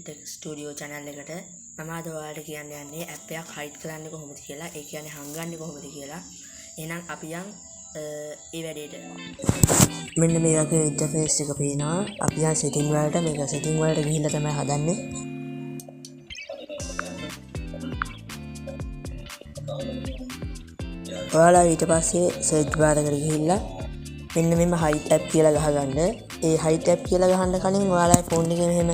Tech Studio channel එකට මම අද ඔයාලට කියන්න යන්නේ app එකක් hide කරන්නේ කොහොමද කියලා. ඒ කියන්නේ හංගන්නේ කොහොමද කියලා. එහෙනම් අපි යන් ඒ වැඩේට. මෙන්න මේ වගේ interface එක පේනවා. අපි යන් setting වලට මේක setting වලට ගිහිල්ලා තමයි හදන්නේ. ඔයාලා ඊට පස්සේ search bar එකට ගිහිල්ලා මෙන්න මෙම hide app කියලා ගහගන්න. ඒ hide app කියලා ගහන්න කලින් ඔයාලා phone එකේ මෙහෙම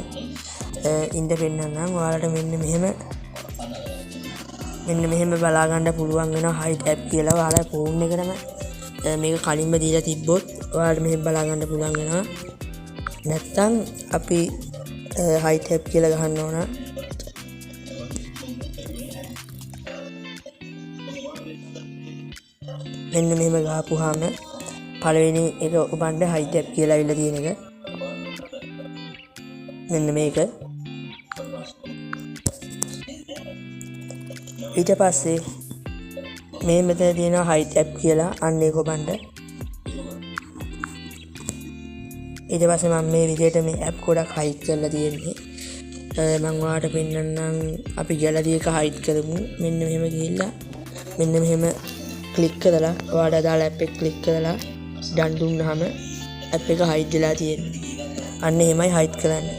ඉඳ පෙන්නන්නම්. ඔයාලට මෙන්න මෙහෙම බලා ගන්න පුළුවන් වෙනවා hide app කියලා. ඔයාලා phone එකටම මේක කලින්ම දීලා තිබ්බොත් ඔයාලට මෙහෙම බලා ගන්න පුළුවන් වෙනවා. නැත්තම් අපි hide app කියලා ගහන්න ඕන. මෙන්න මෙහෙම ගහපුවාම පළවෙනි එක ඔබන්ට hide app කියලා අවිල්ල තියෙන එක. මෙන්න මේක. ඊට පස්සේ මේ මෙතන තියෙනවා hide app කියලා අන්න ඒක ඔබන්ට. ඊට පස්සේ මම මේ විදිහට මේ app ගොඩක් hide කරලා තියෙන්නේ. මම ඔයාලට පෙන්නන්නම් අපි gallery එක hide කරමු. මෙන්න මෙහෙම ගිහිල්ලා මෙන්න මෙහෙම ක්ලික් කරලා ඔයාලට දාලා app එක ක්ලික් කරලා done දුන්නාම app එක hide වෙලා තියෙන්නේ. අන්න එහෙමයි hide කරන්නේ.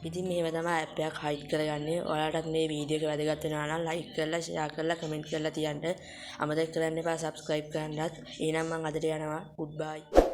ඉතින් මෙහෙම තමයි app එකක් hide කරගන්නේ. ඔයාලටත් මේ වීඩියෝ එක වැදගත් වෙනවා නම් like කරලා share කරලා comment කරලා තියන්න. අමතක කරන්න එපා subscribe කරන්නත්. එහෙනම් මම අදට යනවා. goodbye.